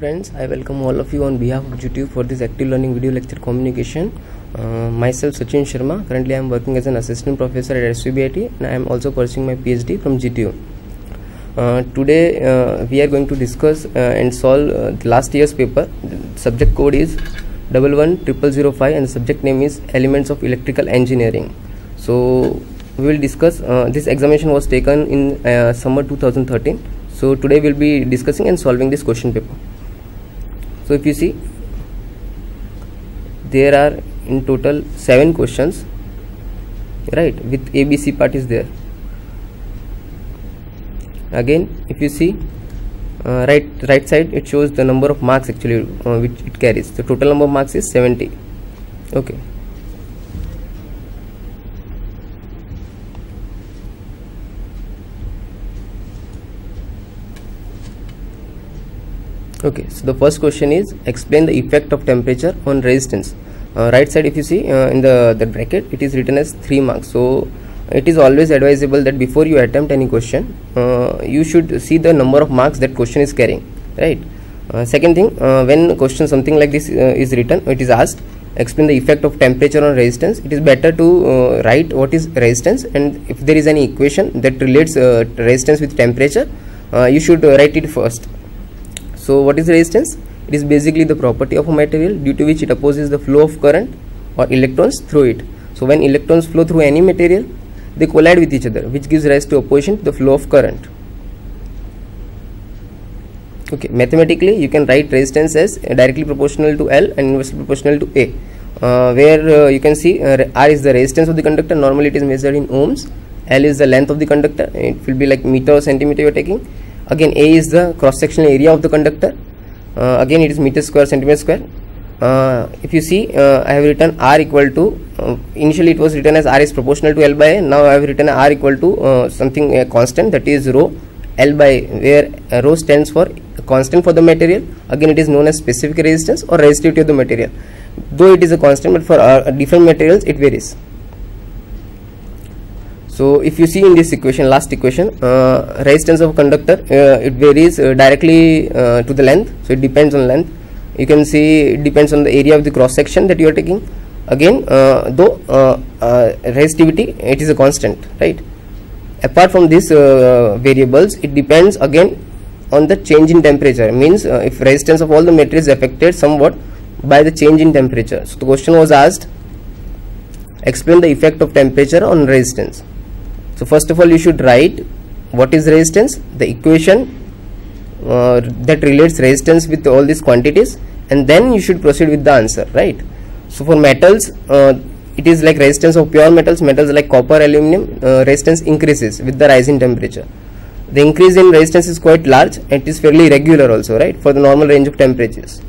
friends, I welcome all of you on behalf of GTU for this active learning video lecture communication. Myself Sachin Sharma. Currently I am working as an assistant professor at SVBIT and I am also pursuing my PhD from GTU. Today we are going to discuss and solve last year's paper. The subject code is 111005 and the subject name is Elements of Electrical Engineering. So we will discuss, this examination was taken in summer 2013. So today we will be discussing and solving this question paper. So if you see, there are in total 7 questions, right, with ABC part is there. Again, if you see, right side, it shows the number of marks actually which it carries. The total number of marks is 70. Okay. Okay, so the first question is explain the effect of temperature on resistance. Right side, if you see in the bracket, it is written as 3 marks. So it is always advisable that before you attempt any question, you should see the number of marks that question is carrying, right? Second thing, when question something like this is written, it is asked explain the effect of temperature on resistance. It is better to write what is resistance, and if there is any equation that relates resistance with temperature, you should write it first. So what is resistance? It is basically the property of a material due to which it opposes the flow of current or electrons through it. So when electrons flow through any material, they collide with each other, which gives rise to opposition to the flow of current. Okay, mathematically you can write resistance as directly proportional to L and inversely proportional to A, where you can see R is the resistance of the conductor. Normally it is measured in ohms. L is the length of the conductor. It will be like meter or centimeter you are taking. Again, A is the cross-sectional area of the conductor. Again, it is meter square, centimeter square. If you see, I have written R equal to, initially it was written as R is proportional to L by A. Now I have written R equal to something a constant, that is rho L by A, where rho stands for constant for the material. Again, it is known as specific resistance or resistivity of the material. Though it is a constant, but for different materials it varies. So if you see in this equation, last equation, resistance of conductor, it varies directly to the length. So it depends on length. You can see it depends on the area of the cross section that you are taking. Again, though resistivity, it is a constant, right? Apart from these variables, it depends again on the change in temperature. Means if resistance of all the materials is affected somewhat by the change in temperature. So the question was asked, explain the effect of temperature on resistance. So first of all, you should write what is resistance, the equation that relates resistance with all these quantities, and then you should proceed with the answer, right? So for metals, it is like resistance of pure metals like copper, aluminum, resistance increases with the rise in temperature. The increase in resistance is quite large and it is fairly regular also, right, for the normal range of temperatures.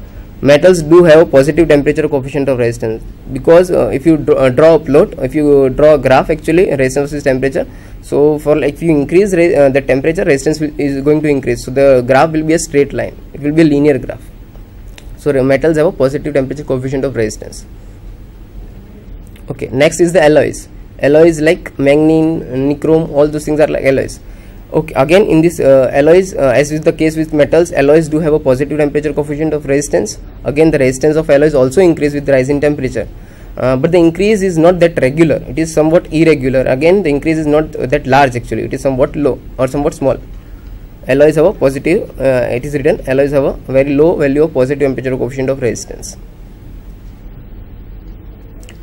Metals do have a positive temperature coefficient of resistance, because if you draw a plot, if you draw a graph, actually resistance is temperature. So for like if you increase the temperature, resistance is going to increase. So the graph will be a straight line. It will be a linear graph. So metals have a positive temperature coefficient of resistance. Okay, next is the alloys. Alloys like manganese, nichrome, all those things are like alloys. Okay, again in this alloys, as is the case with metals, alloys do have a positive temperature coefficient of resistance. Again, the resistance of alloys also increase with the rise in temperature, but the increase is not that regular, it is somewhat irregular. Again, the increase is not that large actually, it is somewhat low or somewhat small. Alloys have a positive, it is written, alloys have a very low value of positive temperature coefficient of resistance.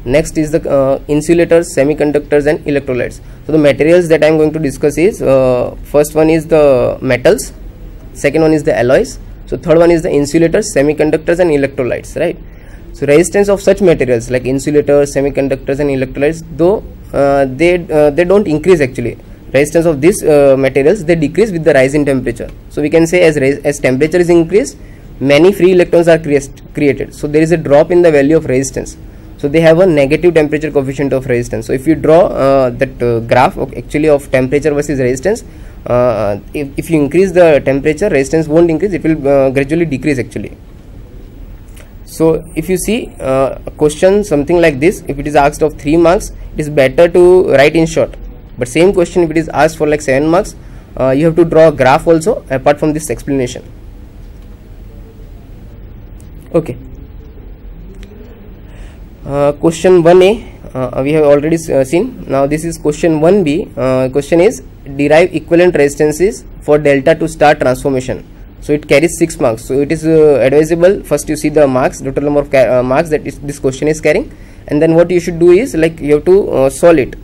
Next is the insulators, semiconductors and electrolytes. So the materials that I am going to discuss is, first one is the metals, second one is the alloys, so third one is the insulators, semiconductors and electrolytes, right? So resistance of such materials like insulators, semiconductors and electrolytes, though they don't increase actually. Resistance of these materials, they decrease with the rise in temperature. So we can say as temperature is increased, many free electrons are created. So there is a drop in the value of resistance. So they have a negative temperature coefficient of resistance. So if you draw that graph actually of temperature versus resistance, if you increase the temperature, resistance won't increase, it will gradually decrease actually. So if you see a question something like this, if it is asked of 3 marks, it is better to write in short. But same question if it is asked for like 7 marks, you have to draw a graph also apart from this explanation. Okay. Question 1a we have already seen. Now this is question 1b. Question is derive equivalent resistances for delta to star transformation. So it carries 6 marks. So it is advisable, first you see the marks, total number of marks that this question is carrying, and then what you should do is like you have to solve it.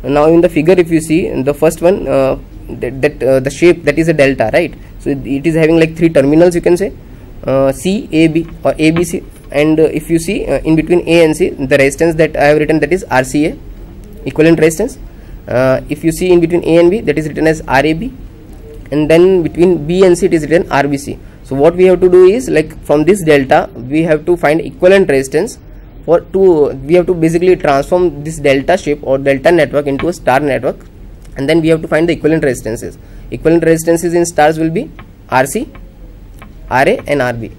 Now in the figure, if you see in the first one, the shape, that is a delta, right? So it is having like 3 terminals, you can say, C, A, B or A, B, C, and if you see in between A and C, the resistance that I have written, that is RCA, equivalent resistance. If you see in between A and B, that is written as RAB, and then between B and C it is written RBC. So what we have to do is, like from this delta we have to find equivalent resistance for we have to basically transform this delta shape or delta network into a star network, and then we have to find the equivalent resistances. Equivalent resistances in stars will be RC, RA and RB,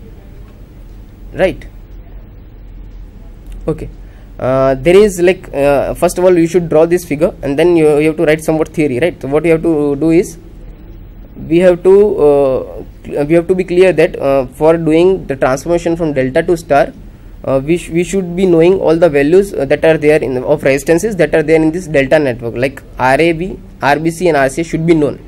right? Okay. There is like first of all you should draw this figure, and then you have to write somewhat theory, right? So what you have to do is, we have to be clear that for doing the transformation from delta to star, we should be knowing all the values that are there of resistances that are there in this delta network, like RAB, RBC and RCA should be known,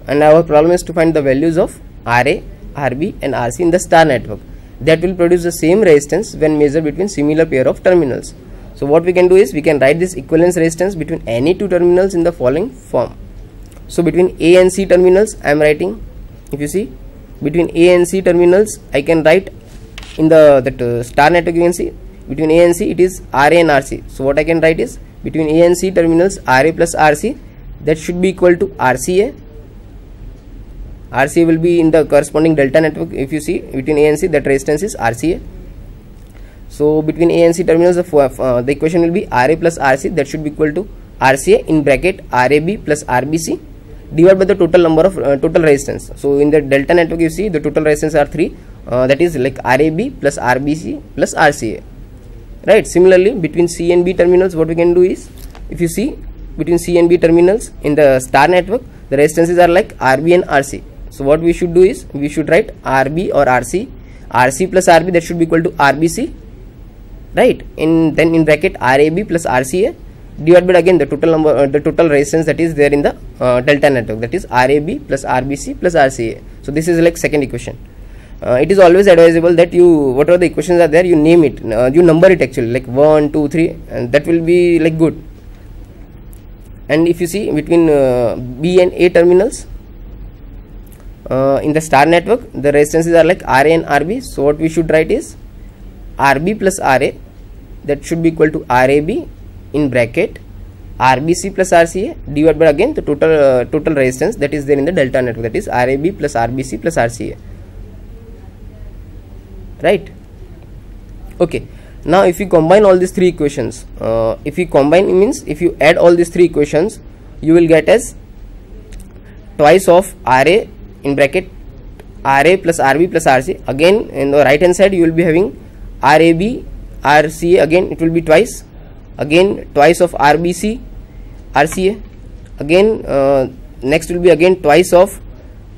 and our problem is to find the values of RA, RB and RC in the star network that will produce the same resistance when measured between similar pair of terminals. So what we can do is, we can write this equivalence resistance between any 2 terminals in the following form. So between A and C terminals I am writing, if you see between A and C terminals, I can write in the star network, you can see between A and C it is RA and RC. So what I can write is, between A and C terminals RA plus RC, that should be equal to RCA. RCA will be in the corresponding delta network. If you see between A and C, that resistance is RCA. So between A and C terminals, the equation will be RA plus RC, that should be equal to RCA in bracket RAB plus RBC divided by the total number of total resistance. So in the delta network, you see the total resistance are 3, that is like RAB plus RBC plus RCA, right? Similarly between C and B terminals, what we can do is, if you see between C and B terminals in the star network, the resistances are like RB and RC. So what we should do is, we should write RB or RC, RC plus RB, that should be equal to RBC, right? Then in bracket RAB plus RCA divided by again the total number the total resistance that is there in the delta network, that is RAB plus RBC plus RCA. So this is like second equation. It is always advisable that you, whatever the equations are there, you name it, you number it actually, like 1, 2, 3, and that will be like good. And if you see between B and A terminals in the star network, the resistances are like RA and RB. So what we should write is RB plus RA, that should be equal to RAB in bracket RBC plus RCA divided by again the total resistance that is there in the delta network, that is RAB plus RBC plus RCA, right? Okay. Now if you combine all these 3 equations, if you combine means if you add all these 3 equations, you will get as twice of RA in bracket RA plus RB plus RC. Again in the right hand side you will be having RAB RCA, again it will be twice, again twice of RBC RCA, again next will be again twice of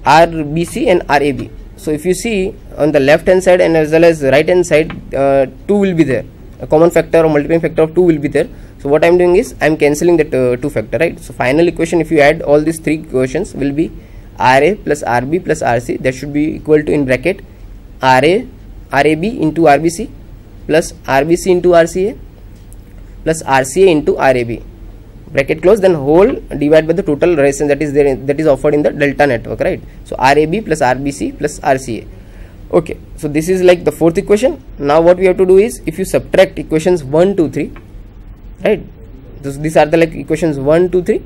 RBC and RAB. So if you see on the left hand side and as well as right hand side, 2 will be there, a common factor or multiplying factor of 2 will be there. So what I am doing is I am cancelling that 2 factor, right? So final equation, if you add all these 3 equations, will be RA plus RB plus RC, that should be equal to in bracket RA RAB into RBC plus RBC into RCA plus RCA into RAB, bracket close, then whole divided by the total resistance that is there, that is offered in the delta network, right? So RAB plus RBC plus RCA. Okay, so this is like the 4th equation. Now what we have to do is, if you subtract equations 1, 2, 3, right? These are the like equations 1, 2, 3.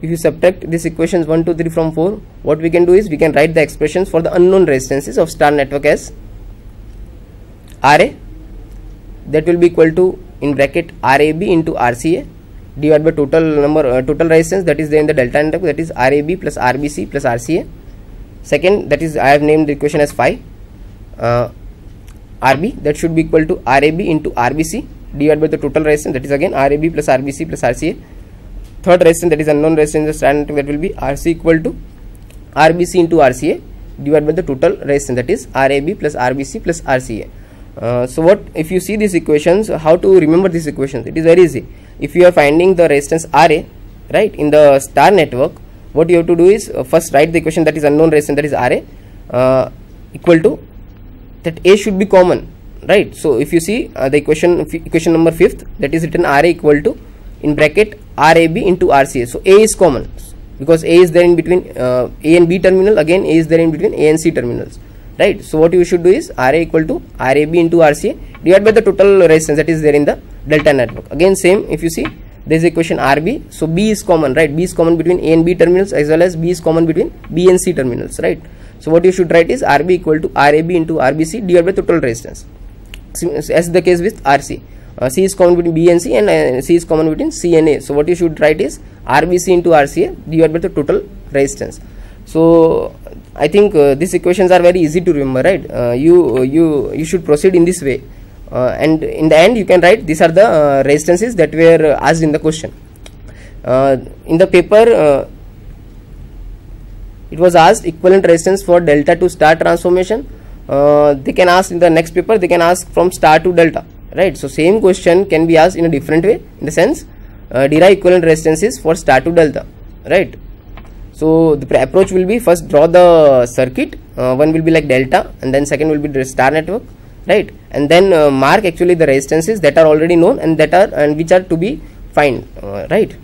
If you subtract these equations 1, 2, 3 from 4, what we can do is, we can write the expressions for the unknown resistances of star network as RA, that will be equal to in bracket RAB into RCA divided by total resistance that is there in the delta network, that is RAB plus RBC plus RCA. Second, that is I have named the equation as phi. RB, that should be equal to RAB into RBC divided by the total resistance, that is again RAB plus RBC plus RCA. Third resistance, that is unknown resistance in the star network, that will be RC equal to RBC into RCA divided by the total resistance, that is Rab plus RBC plus RCA. So what if you see these equations, how to remember these equations? It is very easy. If you are finding the resistance Ra, right, in the star network, what you have to do is first write the equation, that is unknown resistance, that is Ra, equal to that A should be common, right? So if you see the equation number 5th, that is written Ra equal to in bracket Rab into RCA. So A is common because A is there in between A and B terminal, again A is there in between A and C terminals, right? So what you should do is Ra equal to Rab into RCA divided by the total resistance that is there in the delta network. Again same, if you see there is equation Rb, so B is common, right? B is common between A and B terminals as well as B is common between B and C terminals, right? So what you should write is Rb equal to Rab into RBC divided by total resistance, as the case with RC. C is common between B and C, and C is common between C and A. So what you should write is RBC into RCA divided by the total resistance. So I think these equations are very easy to remember, right? You should proceed in this way, and in the end you can write these are the resistances that were asked in the question. In the paper it was asked equivalent resistance for delta to star transformation. They can ask in the next paper, they can ask from star to delta, right? So same question can be asked in a different way, in the sense derive equivalent resistances for star to delta, right? So the approach will be first draw the circuit, one will be like delta and then second will be the star network, right? And then mark actually the resistances that are already known and that are and which are to be find, right?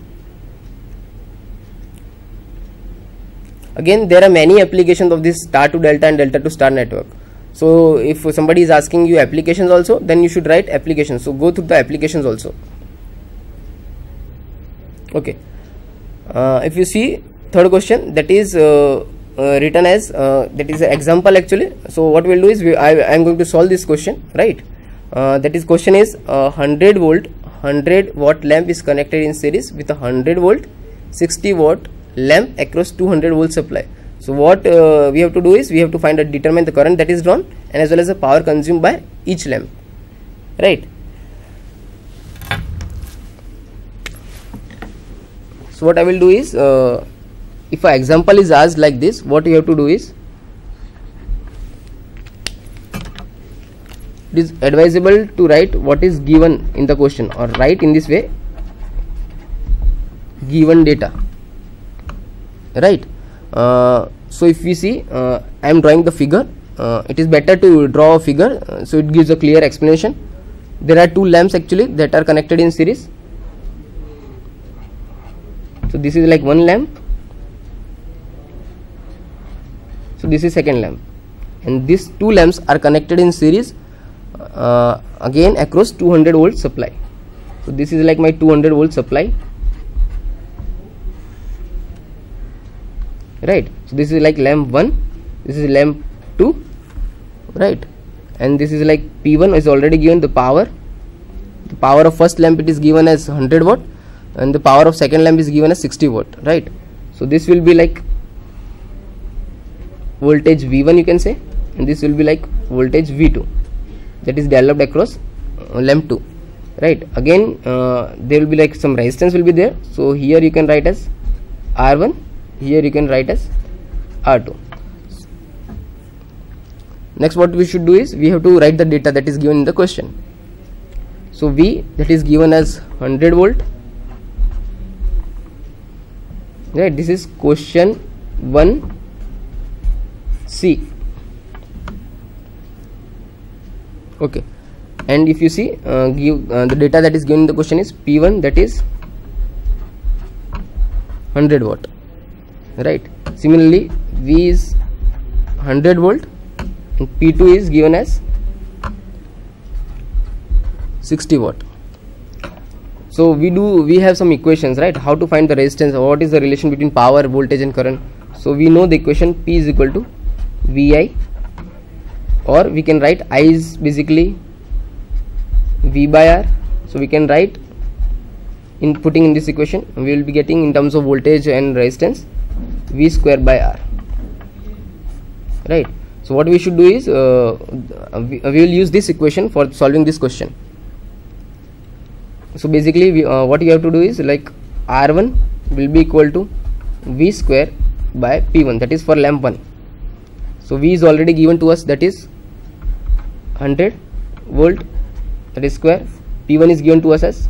Again there are many applications of this star to delta and delta to star network. So if somebody is asking you applications also, then you should write applications. So go through the applications also. Okay. If you see third question, that is written as that is an example actually. So what we'll do is I am going to solve this question, right? That is question is 100 volt 100 watt lamp is connected in series with a 100 volt 60 watt lamp across 200 volt supply. So what we have to do is we have to determine the current that is drawn and as well as the power consumed by each lamp, right? So what I will do is if an example is asked like this, what you have to do is it is advisable to write what is given in the question, or write in this way, given data, right? So if we see I am drawing the figure, it is better to draw a figure so it gives a clear explanation. There are two lamps actually that are connected in series. So this is like one lamp, so this is second lamp, and these two lamps are connected in series again across 200 volt supply. So this is like my 200 volt supply, right? So this is like lamp 1, this is lamp 2, right? And this is like P1 is already given the power. The power of first lamp it is given as 100 watt and the power of second lamp is given as 60 watt, right? So this will be like voltage V1 you can say, and this will be like voltage V2 that is developed across lamp 2, right? Again there will be like some resistance will be there. So here you can write as R1, here you can write as R2. Next what we should do is we have to write the data that is given in the question. So V that is given as 100 volt, right? This is question 1C. Okay, and if you see the data that is given in the question is P1 that is 100 watt, right? Similarly V is 100 volt and P2 is given as 60 watt. So we have some equations, right? How to find the resistance, or what is the relation between power, voltage and current. So we know the equation P is equal to VI, or we can write I is basically V by R. So we can write in putting in this equation we will be getting in terms of voltage and resistance V square by R, right? So what we should do is we will use this equation for solving this question. So basically what you have to do is like R1 will be equal to V square by P1, that is for lamp 1. So V is already given to us, that is 100 volt, that is square. P1 is given to us as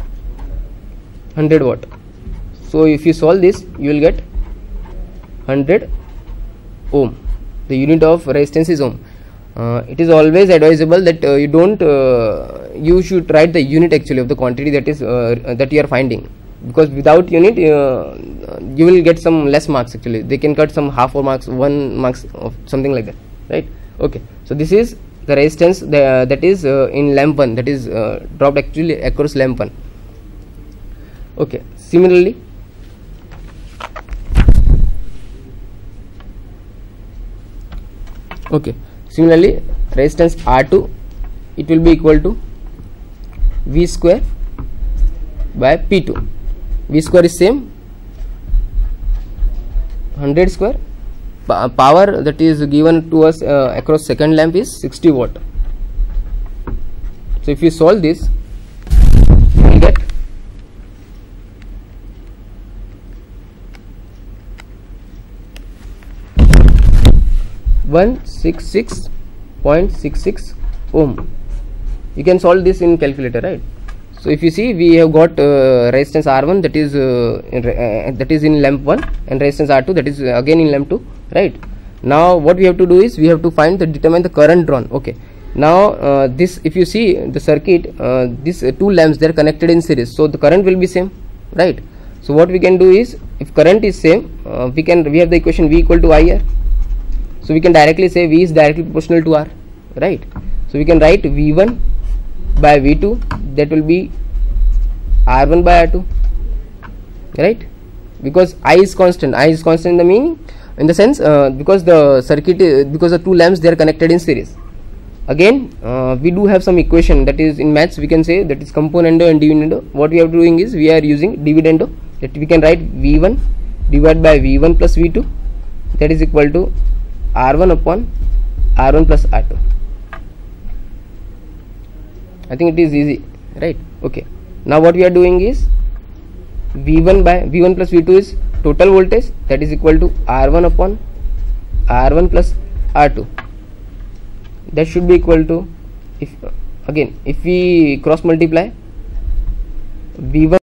100 watt. So if you solve this, you will get 100 ohm. The unit of resistance is ohm. It is always advisable that you should write the unit actually of the quantity that is that you are finding, because without unit you will get some less marks actually. They can cut some half or marks, 1 marks of something like that, right? Okay, so this is the resistance that is in lamp 1, that is dropped actually across lamp 1. Okay, similarly resistance R2, it will be equal to V square by P2. V square is same, 100 square. Power that is given to us across second lamp is 60 watt. So if you solve this, you will get 166.66 ohm. You can solve this in calculator, right? So if you see, we have got resistance R1 that is in lamp 1, and resistance R2 that is again in lamp 2, right? Now what we have to do is we have to determine the current drawn. Okay, now this, if you see the circuit, these two lamps, they are connected in series, so the current will be same, right? So what we can do is, if current is same, we have the equation V equal to IR. So we can directly say V is directly proportional to R, right? So we can write V1 by V2, that will be R1 by R2, right? Because I is constant in the meaning, in the sense because the circuit because the two lamps, they are connected in series. Again we do have some equation that is in maths, we can say that is componendo and dividendo. What we are doing is we are using dividendo, that we can write V1 divided by V1 plus V2, that is equal to R1 upon R1 plus R2. I think it is easy, right? Okay, now what we are doing is V1 plus V2 is total voltage, that is equal to R1 upon R1 plus R2. That should be equal to, if we cross multiply, V1